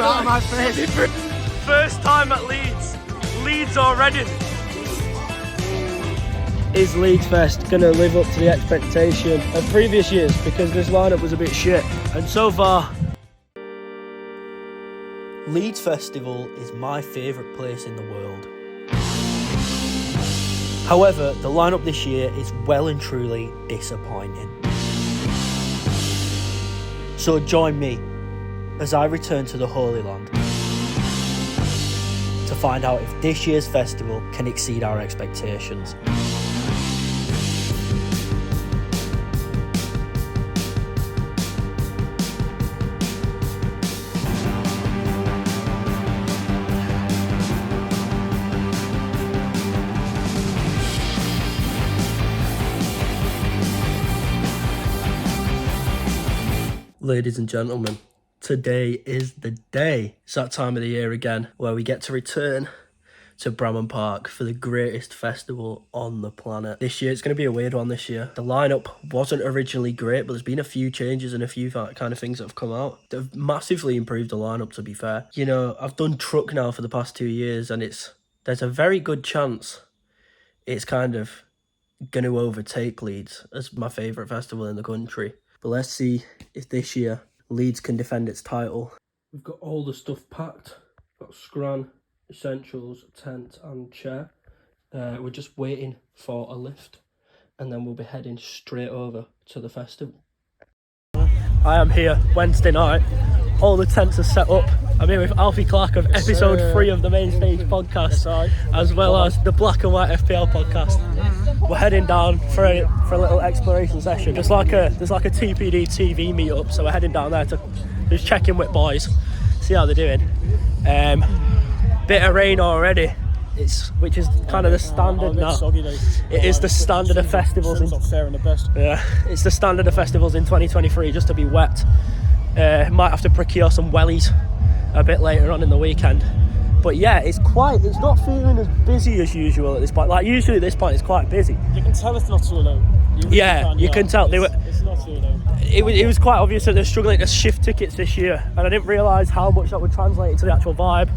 out of my face. First time at Leeds. Leeds or Reading? Is Leeds Fest going to live up to the expectation of previous years? Because this lineup was a bit shit. And so far... Leeds Festival is my favourite place in the world. However, the lineup this year is well and truly disappointing. So join me as I return to the Holy Land to find out if this year's festival can exceed our expectations. Ladies and gentlemen, today is the day. It's that time of the year again where we get to return to Bramham Park for the greatest festival on the planet. This year, it's going to be a weird one this year. The lineup wasn't originally great, but there's been a few changes and a few kind of things that have come out. They've massively improved the lineup, to be fair. You know, I've done truck now for the past 2 years, and there's a very good chance it's kind of going to overtake Leeds as my favourite festival in the country. But let's see if this year Leeds can defend its title. We've got all the stuff packed. We've got scran, essentials, tent and chair. We're just waiting for a lift and then we'll be heading straight over to the festival. I am here Wednesday night. All the tents are set up. I'm here with Alfie Clark of episode 3 of the Main Stage podcast, as well as the Black and White FPL podcast. We're heading down for a little exploration session. There's like a TPD TV meetup, so we're heading down there to just check in with boys, see how they're doing. Bit of rain already, which is kind of the standard now. It is the standard of festivals. It's the standard of festivals in 2023, just to be wet. Might have to procure some wellies a bit later on in the weekend. But yeah, it's not feeling as busy as usual at this point. Like usually at this point it's quite busy. You can tell it's not sold out. You can tell. It's not sold out. It was quite obvious that they're struggling to shift tickets this year, and I didn't realise how much that would translate into the actual vibe.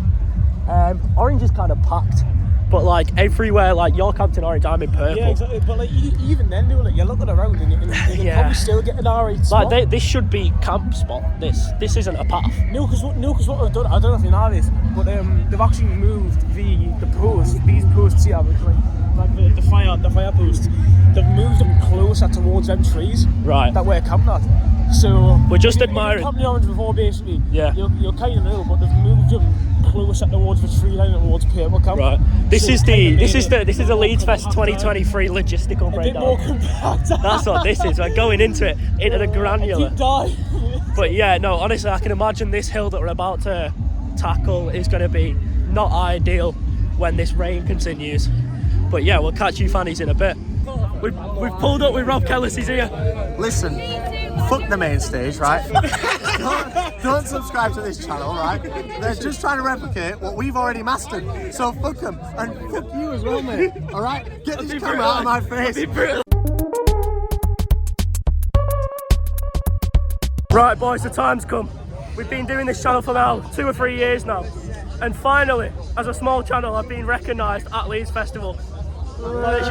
Orange is kind of packed, but like everywhere, like you're camped in orange, I'm in purple. Yeah, exactly. But like even then, you're looking around and you probably still get an alright spot. Like this should be camp spot. This isn't a path. No, because what they've done, I don't know if you know this, but they've actually moved the posts. These posts here, like the fire posts. They've moved them closer towards them trees. Right. That we're camping at. So we're just admiring. You've camped in orange before, basically. Yeah. You're kind of know, but they've moved them closer towards the tree line and towards purple camp. Right. This is the Leeds Fest 2023 logistical breakdown. A bit more compact. That's what this is. We're going into the granular. Deep dive. But yeah, no, honestly, I can imagine this hill that we're about to tackle is going to be not ideal when this rain continues. But yeah, we'll catch you fannies in a bit. We've pulled up with Rob Kellis, he's here. Listen, fuck the Main Stage, right? don't subscribe to this channel, right? They're just trying to replicate what we've already mastered. So fuck them, and fuck you as well, mate. Alright? Get this camera out of my face. Right boys, the time's come. We've been doing this channel for about 2 or 3 years now. And finally, as a small channel, I've been recognised at Leeds Festival. What's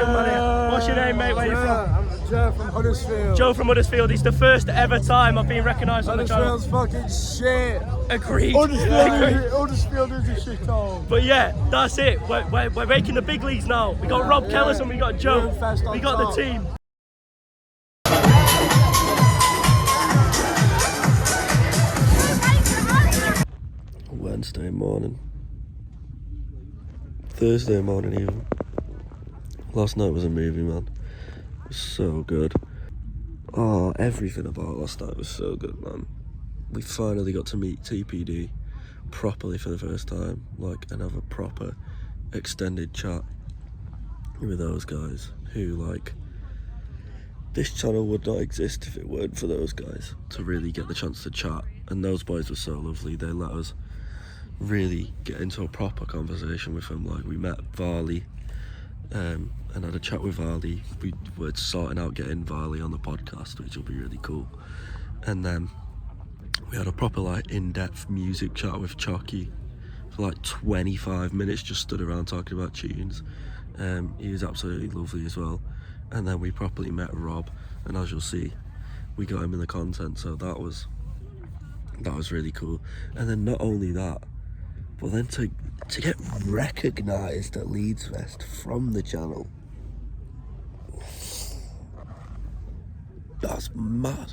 your name, mate? Where are you from? I'm Joe from Huddersfield. Joe from Huddersfield. It's the first ever time I've been recognised on the channel. Huddersfield's fucking shit. Agreed. Huddersfield is a shithole. But yeah, that's it. We're making the big leagues now. We got Rob Kellis and we got Joe. We got the team. Wednesday morning. Thursday morning even. Last night was a movie, man. It was so good. Oh, everything about last night was so good, man. We finally got to meet TPD properly for the first time, and have a proper extended chat with those guys who, this channel would not exist if it weren't for those guys, to really get the chance to chat. And those boys were so lovely. They let us really get into a proper conversation with them. We met Varley and had a chat with Varley. We were sorting out getting Varley on the podcast, which will be really cool. And then We had a proper like in-depth music chat with Chucky for like 25 minutes, just stood around talking about tunes. He was absolutely lovely as well. And then we properly met Rob, and as you'll see, we got him in the content, so that was really cool. And then not only that, but then to get recognised at Leeds Fest from the channel, that's mad.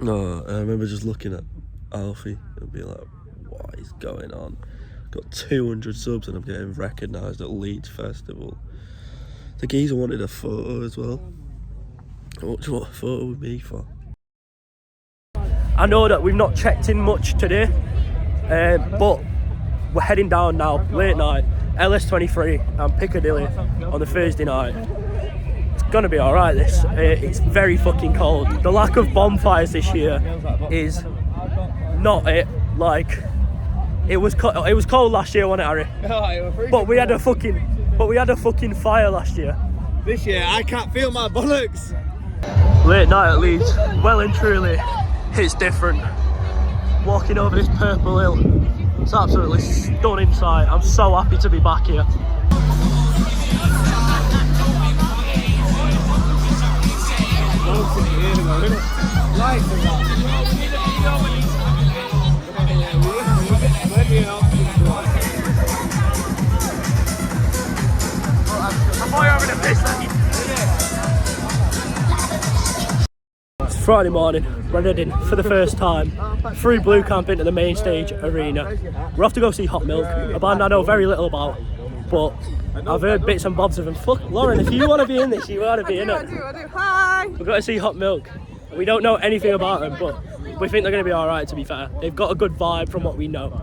No, I remember just looking at Alfie and being like, what is going on? Got 200 subs and I'm getting recognised at Leeds Festival. The geezer wanted a photo as well. What do you want a photo with me for? I know that we've not checked in much today, but we're heading down now, late night, LS23 and Piccadilly on the Thursday night. It's gonna be alright this. It's very fucking cold. The lack of bonfires this year is not it. Like, it was cold last year, wasn't it, Harry? But we had a fucking fire last year. This year, I can't feel my bullocks. Late night at Leeds, well and truly, it's different. Walking over this purple hill, it's absolutely stunning sight. I'm so happy to be back here. It's Friday morning, we're heading for the first time through Blue Camp into the main stage arena. We're off to go see Hot Milk, a band I know very little about, but I've heard bits and bobs of them. Fuck, Lauren, if you want to be in this, you want to be in it. I do. Hi. We've got to see Hot Milk. We don't know anything about them, but we think they're going to be alright, to be fair. They've got a good vibe from what we know.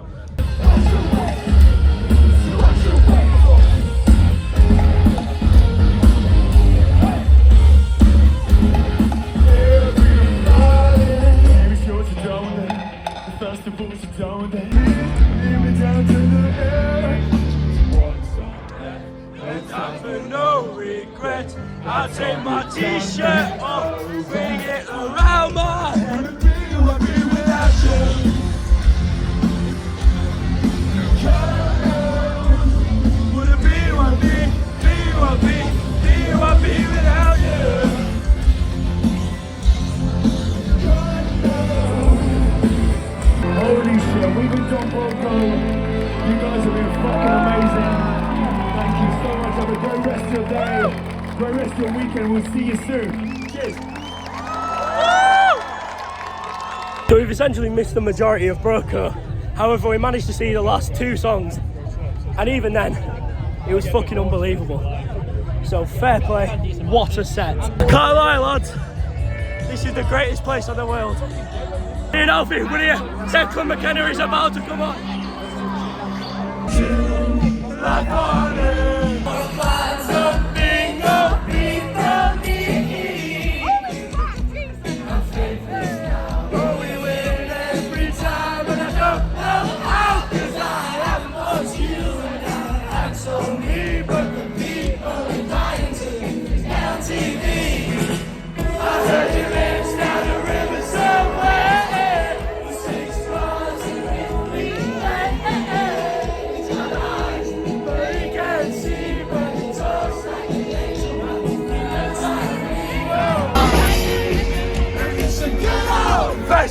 No regret, I'll take my t-shirt off, bring it around my head. I'll be without you. Would it be what be without you? Holy shit, we've been John Bosco. You guys have been fucking amazing. Thank you so much. Have a great rest of your day. Great rest of your weekend. We'll see you soon. Cheers. So we've essentially missed the majority of Broco. However, we managed to see the last two songs. And even then, it was fucking unbelievable. So fair play. What a set. Can't lie, lads. This is the greatest place in the world. Ian Alfie, will you? Declan McKenna is about to come on.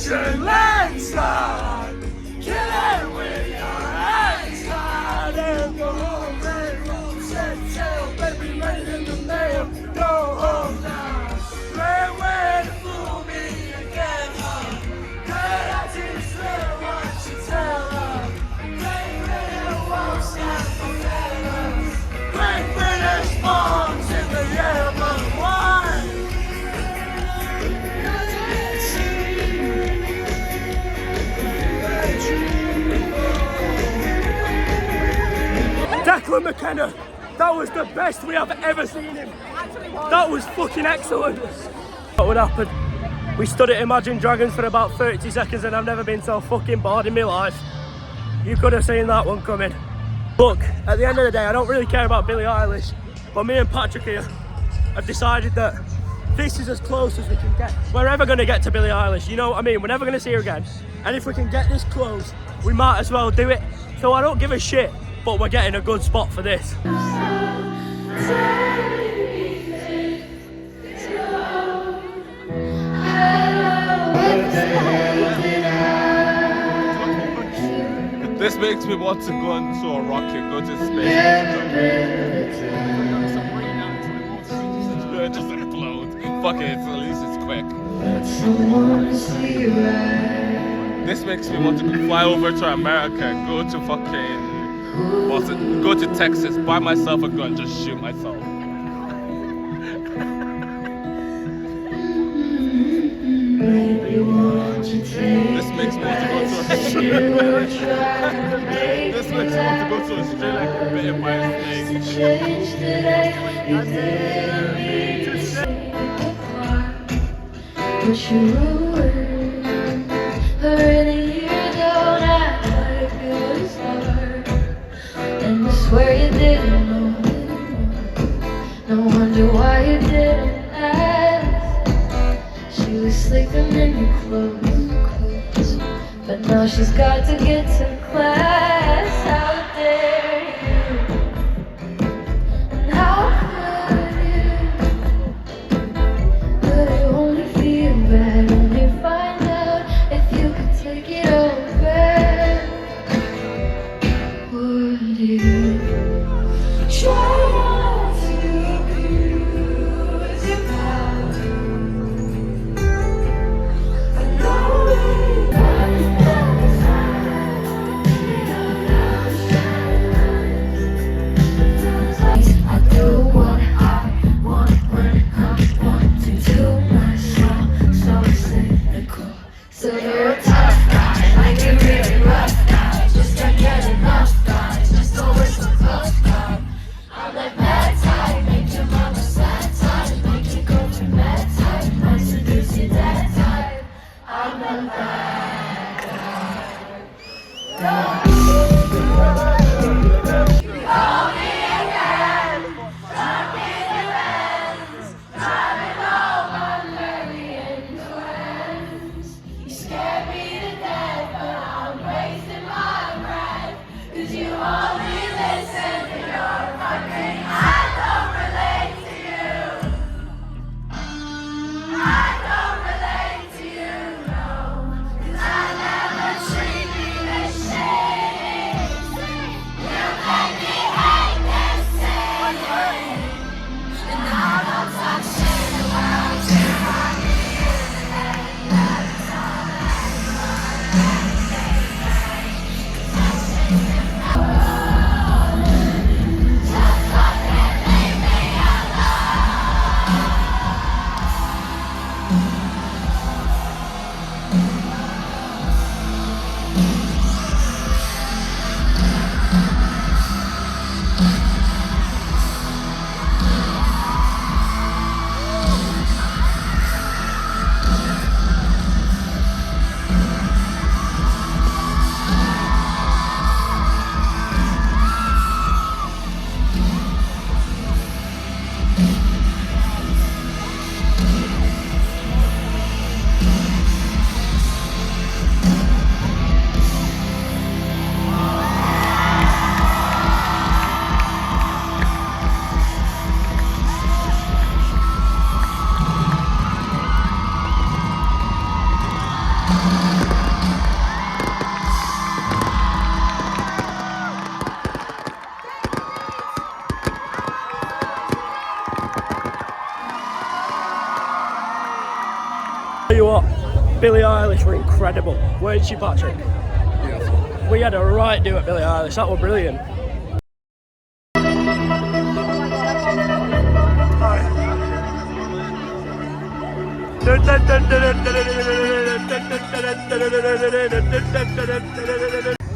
Landslide, kill it with your hands hard and go home and roll, set sail, baby, made in the mail, go home now. Play way to fool me again, good I teach her what you tell her. Great Britain won't stand for failure. Great British bombs in the yellow wine. Declan McKenna, that was the best we have ever seen him. That was fucking excellent. What would happen? We stood at Imagine Dragons for about 30 seconds and I've never been so fucking bored in my life. You could have seen that one coming. Look, at the end of the day, I don't really care about Billie Eilish, but me and Patrick here have decided that this is as close as we can get. We're never going to get to Billie Eilish, you know what I mean? We're never going to see her again. And if we can get this close, we might as well do it. So I don't give a shit, but we're getting a good spot for this. This makes me want to go into a rocket, go to space. Just explode. Fuck it, at least it's quick. This makes me want to fly over to America, go to fucking Boston, go to Texas, buy myself a gun, just shoot myself. This makes me want to go to Australia. This makes me want to go to Australia and get bitten by a but you ruined her in a year, don't act like it was hard. And I swear you didn't know. No wonder why you didn't ask. She was sleeping in your clothes, but now she's got to get to class. How dare you? And how could you? But it only feel bad when you find out if you could take it all back. Would you try not to abuse your power? I know I do what I want when I want to do myself, so cynical. So you're a tough guy, like a really rough guy. Just can't get enough guys, just always so close guy. I'm like mad type, make your mama sad type, make you go for mad type, might seduce your dad type. I'm the bad guy. Call me again, something ends, driving home on million twins. You scared me to death, but I'm wasting my breath, 'cause you only listen to your fucking. I don't relate to you. I don't relate to you, no, 'cause I never treat you the same. You make me hate this city, and I don't talk shit about you. Tell you what, Billie Eilish were incredible, weren't she, Patrick? Beautiful. We had a right do at Billie Eilish, that was brilliant.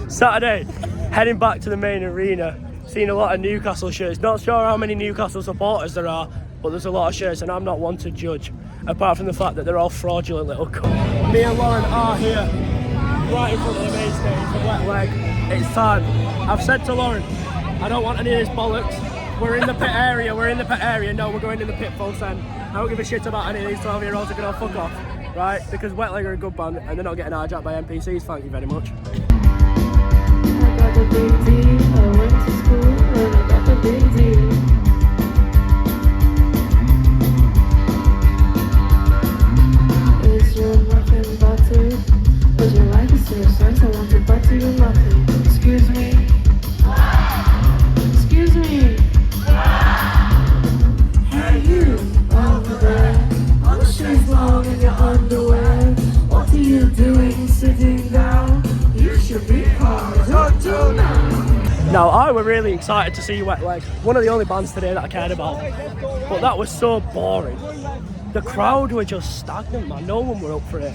Saturday, heading back to the main arena, seeing a lot of Newcastle shirts. Not sure how many Newcastle supporters there are, but there's a lot of shirts, and I'm not one to judge, apart from the fact that they're all fraudulent little cunts. Me and Lauren are here, right in front of the main stage, the wet leg. It's time. I've said to Lauren, I don't want any of this bollocks. We're in the pit area, no, we're going in the pit full send. I don't give a shit about any of these 12-year-olds who can all fuck off. right? Because Wet Leg are a good band and they're not getting hijacked by NPCs, thank you very much. I got the big D. I went to school and I got the big D. Is your muffin buttered? Would you like a seriously? I want to butter your muffin. Excuse me. Excuse me. Hey you over there, on the shoes long in your underwear. What are you doing sitting down? You should be hard up to now. Now, I were really excited to see Wet Leg, one of the only bands today that I cared about, but that was so boring. The crowd were just stagnant, man. No one were up for it.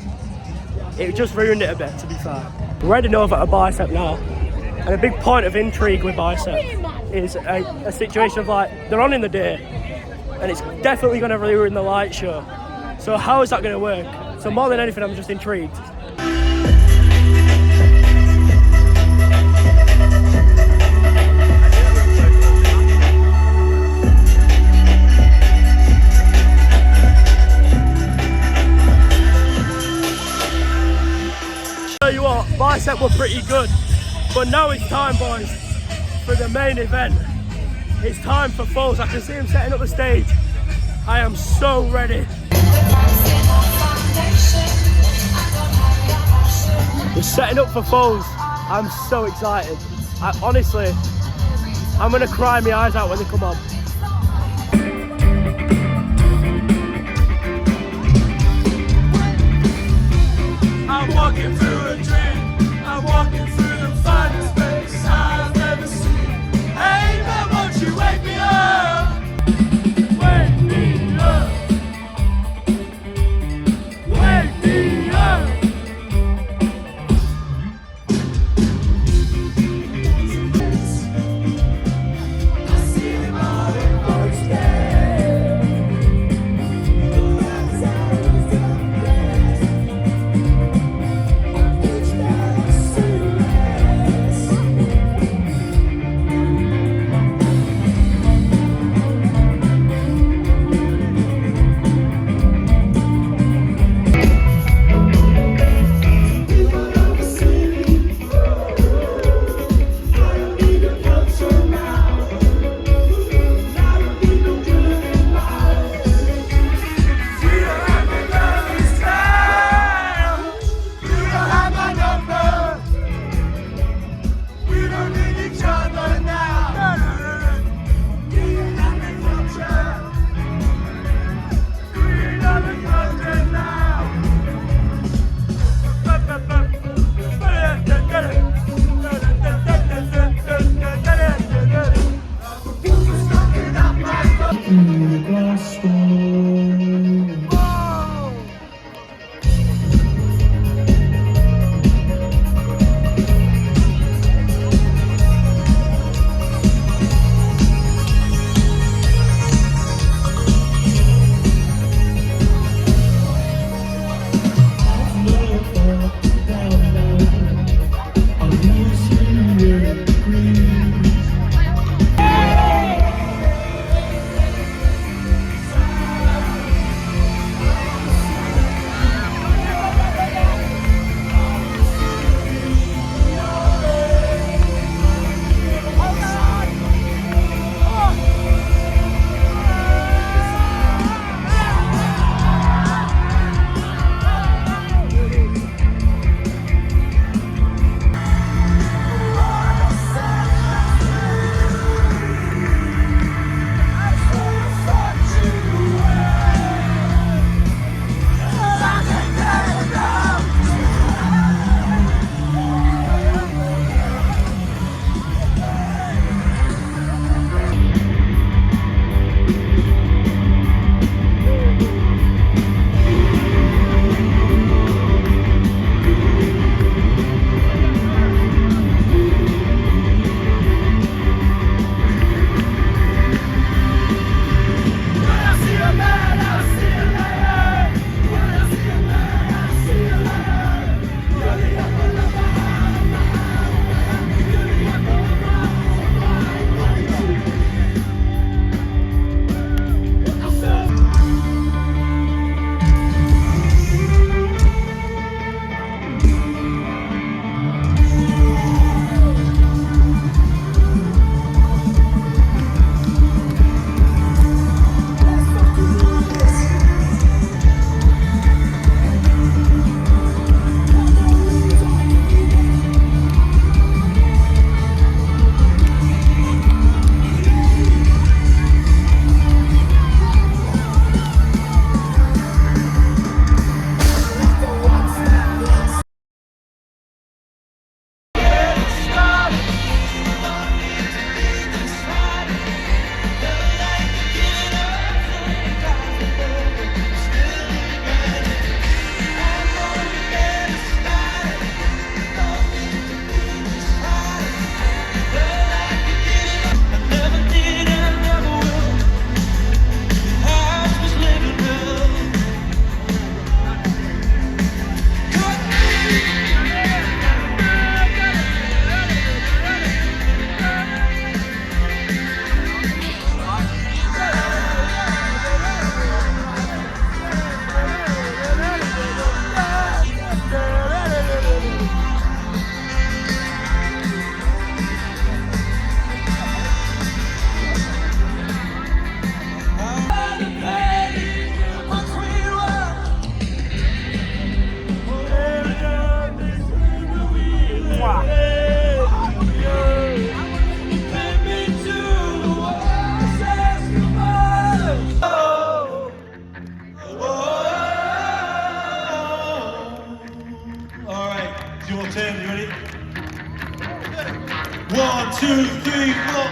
It just ruined it a bit, to be fair. We're heading over to Bicep now, and a big point of intrigue with Bicep is a situation of like, they're on in the day, and it's definitely going to ruin the light show. So how is that going to work? So more than anything, I'm just intrigued. Tell you what, Bicep were pretty good, but now it's time, boys, for the main event. It's time for Foles. I can see him setting up the stage. I am so ready. We're setting up for Foles. I'm so excited. Honestly, I'm gonna cry my eyes out when they come on. I'm walking through a dream. I'm walking through the finest place I've ever seen. Hey man, won't you wake me up? Wake me up. Wake me up. I see my voice there. 1, 2, 3, 4.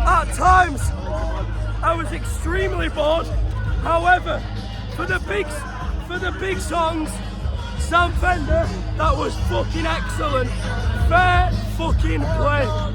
At times, I was extremely bored. However, for the big songs, Sam Fender, that was fucking excellent. Fair fucking play.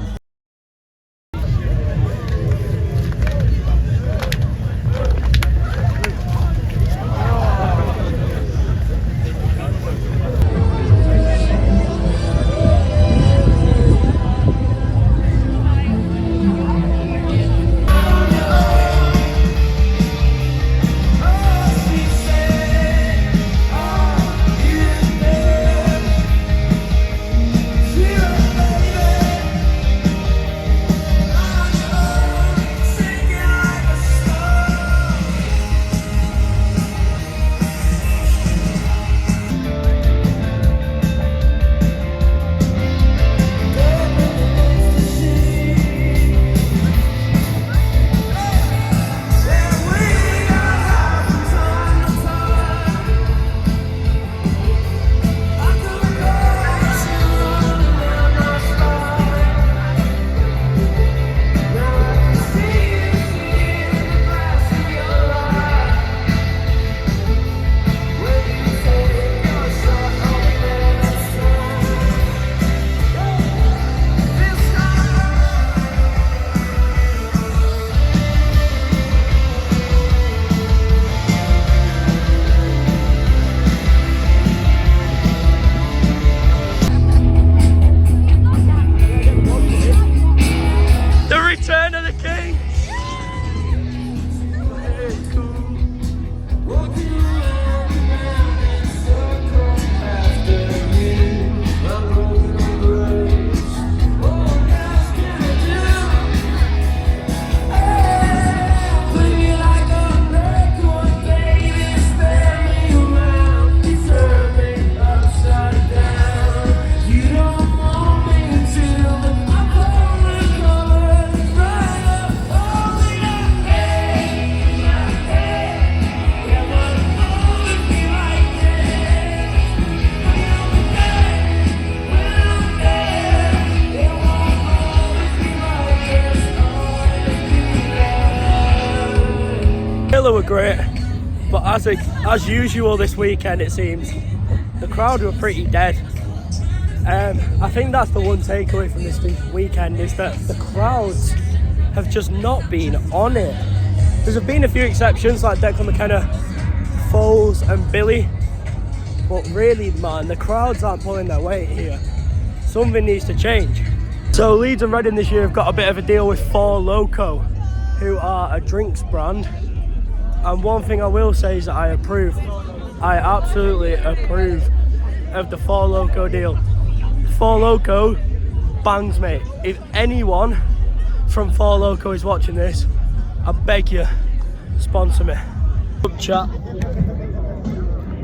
Villa were great, but as usual this weekend it seems, the crowd were pretty dead. I think that's the one takeaway from this weekend, is that the crowds have just not been on it. There's been a few exceptions like Declan McKenna, Foles and Billy, but really man, the crowds aren't pulling their weight here. Something needs to change. So Leeds and Reading this year have got a bit of a deal with 4 Loco, who are a drinks brand. And one thing I will say is that I absolutely approve of the Four Loco deal. Four Loco bangs, mate. If anyone from Four Loco is watching this, I beg you, sponsor me. Chat.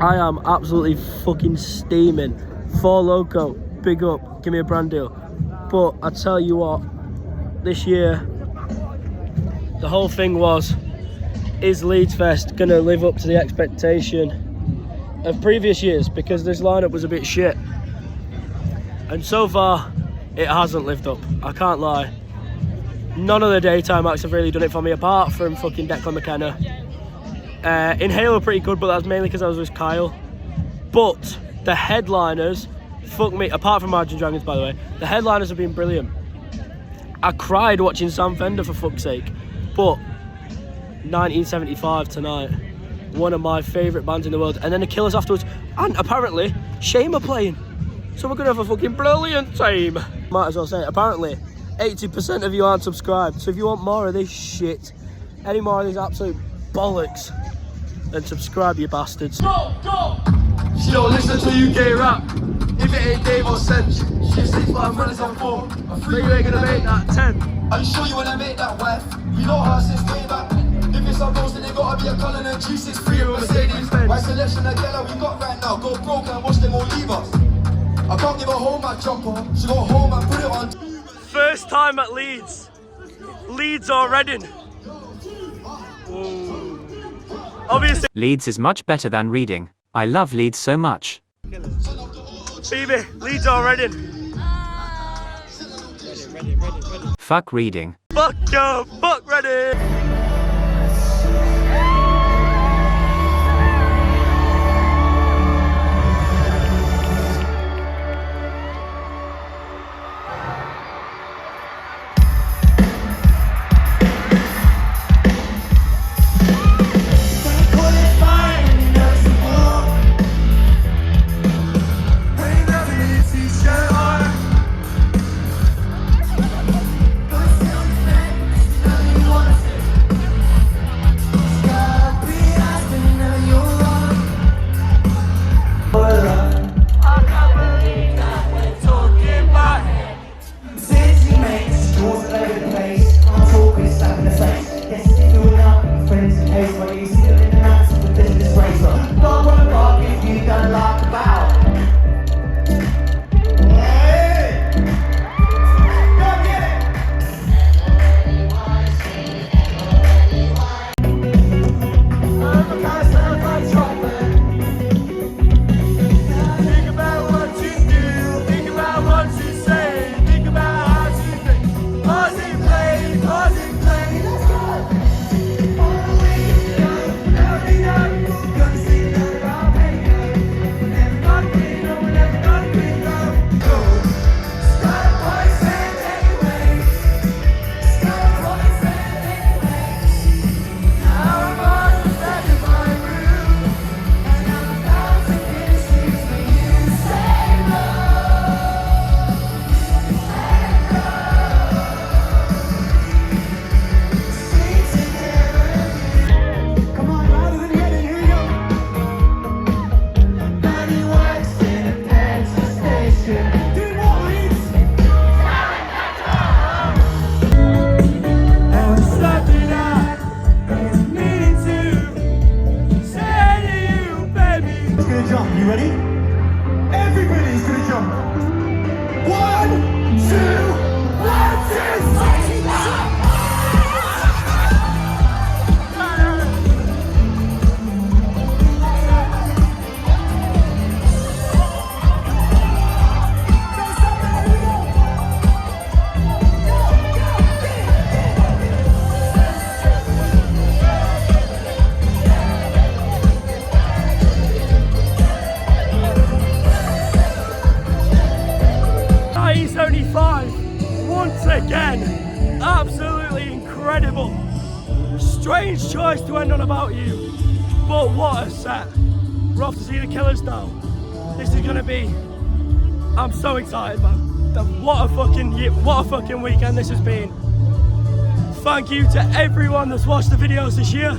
I am absolutely fucking steaming. Four Loco, big up, give me a brand deal. But I tell you what, this year, the whole thing was, is Leeds Fest going to live up to the expectation of previous years? Because this lineup was a bit shit. And so far, it hasn't lived up. I can't lie. None of the daytime acts have really done it for me, apart from fucking Declan McKenna. Inhale were pretty good, but that's mainly because I was with Kyle. But the headliners, fuck me, apart from Margin Dragons, by the way, the headliners have been brilliant. I cried watching Sam Fender, for fuck's sake. But 1975 tonight, one of my favourite bands in the world, and then the Killers afterwards, and apparently Shame are playing, so we're gonna have a fucking brilliant time. Might as well say, apparently 80% of you aren't subscribed, so if you want more of this shit, any more of these absolute bollocks, then subscribe, you bastards. Go, go! She don't listen to UK rap. If it ain't Dave or Sense, she sleeps 5 minutes on 4. So you ain't gonna make that 10. Are you sure you wanna make that wife? You know her since way back. If it's our goals, then they gotta be a Cullen and G63 or Mercedes. My selection of yellow we got right now. Go broke and watch them all leave us. I can't give her home my jumper. She go home and put it on. First time at Leeds. Leeds or Reading. Ooh. Obviously. Leeds is much better than Reading. I love Leeds so much. Phoebe, Leeds or Reading? Fuck Reading. Fuck you, fuck Reading! Once again, absolutely incredible. Strange choice to end on About You, but what a set. We're off to see the Killers now. This is gonna be, I'm so excited, man. What a fucking weekend this has been. Thank you to everyone that's watched the videos this year.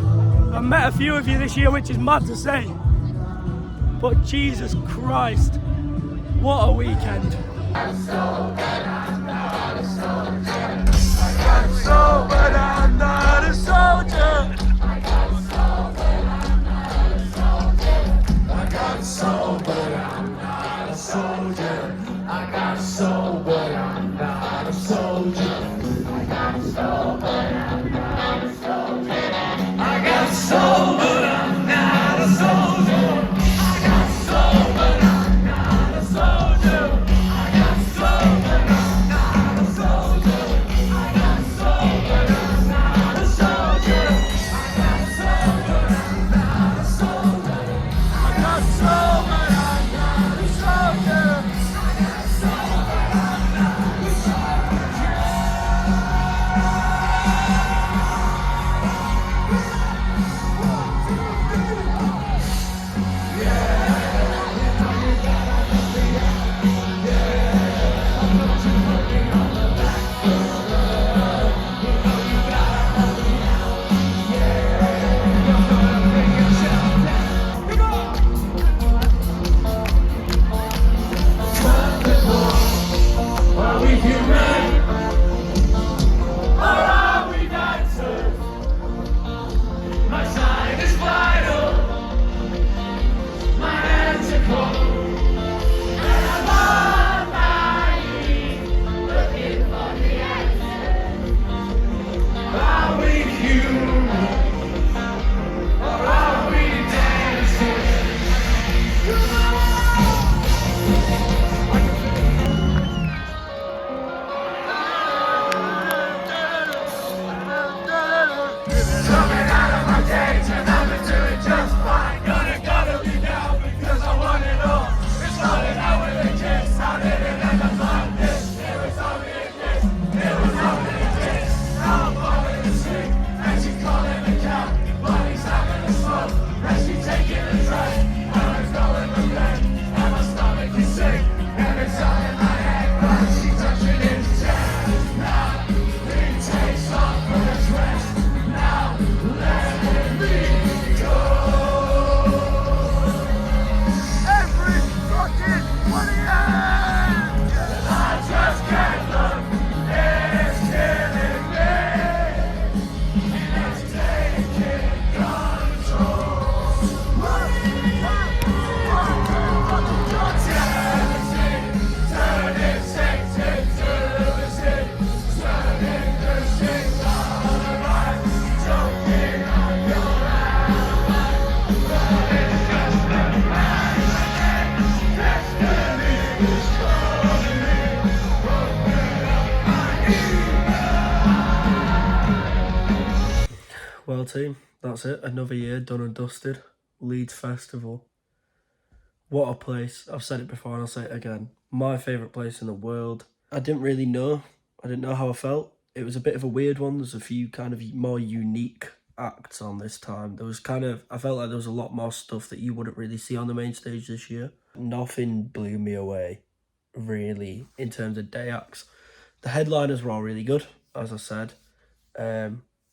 I've met a few of you this year, which is mad to say. But Jesus Christ, what a weekend. So, but I'm not a soldier. I got a soul, but I'm not a soldier. I got a soul, but I'm not a soldier. I got a soul, but I'm not a soldier. I got a soul, but I'm not a soldier. I got a soul, but I'm not a soldier. I got a soul, but I'm not a soldier. I got a soul, but I'm not a soldier. I got a soul, but I'm not a soldier. I got a soul, but I'm not a soldier. I got a soul, but I'm not a soldier. I got a soul, but I'm not a soldier. I got a soul, but I'm not a soldier. Are we human? Or are we dancers? My side is vital. My hands are cold. And I'm on my knees, looking for the answer. Are we human? Or are we dancers? Coming out of my cage and I've been doing just fine. Gotta be down because I want it all. It started out with a kiss, how did it end up like this? It was only a kiss, it was only a kiss. Now I'm falling asleep and she's calling a cab. Body's having a smoke and she's taking a drag. And I'm going to bed and my stomach is sick. And it's all in my head but she's touching his chest. Now he takes off her dress. Now let me go. Every fucking 20 years, I just can't look. It's killing me. It's taking control. Turning sex into the city. Turning the shit all around. Choking on your alibi. But it's just a matter. Destiny is calling me. Open up my ears. Well, team, that's it. Another year done and dusted. Leeds Festival. What a place. I've said it before and I'll say it again. My favourite place in the world. I didn't really know. I didn't know how I felt. It was a bit of a weird one. There's a few kind of more unique acts on this time. There was kind of, I felt like there was a lot more stuff that you wouldn't really see on the main stage this year. Nothing blew me away, really, in terms of day acts. The headliners were all really good, as I said.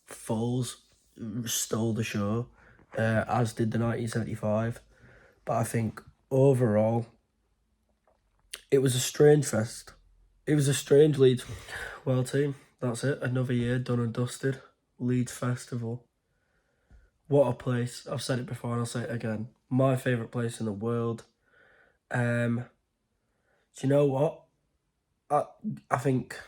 Falls stole the show, as did the 1975. But I think overall, it was a strange fest. It was a strange Leeds. Well, team, that's it. Another year done and dusted. Leeds Festival. What a place. I've said it before and I'll say it again. My favourite place in the world. Do you know what? I think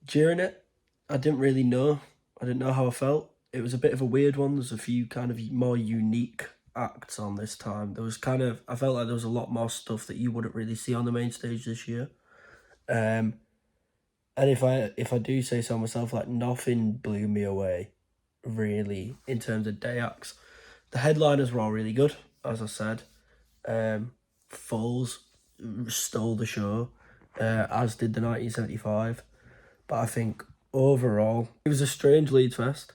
during it, I didn't really know. I didn't know how I felt. It was a bit of a weird one. There's a few kind of more unique acts on this time. There was kind of, I felt like there was a lot more stuff that you wouldn't really see on the main stage this year. And if I do say so myself, like nothing blew me away, really, in terms of day acts. The headliners were all really good, as I said. Falls stole the show, as did the 1975. But I think overall, it was a strange Leeds Fest.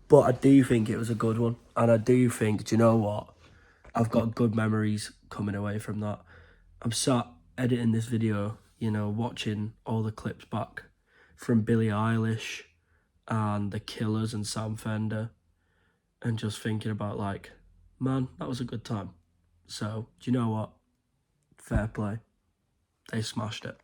But I do think it was a good one. And I do think, do you know what? I've got good memories coming away from that. I'm sat editing this video, you know, watching all the clips back from Billie Eilish and The Killers and Sam Fender, and just thinking about like, man, that was a good time. So, do you know what? Fair play. They smashed it.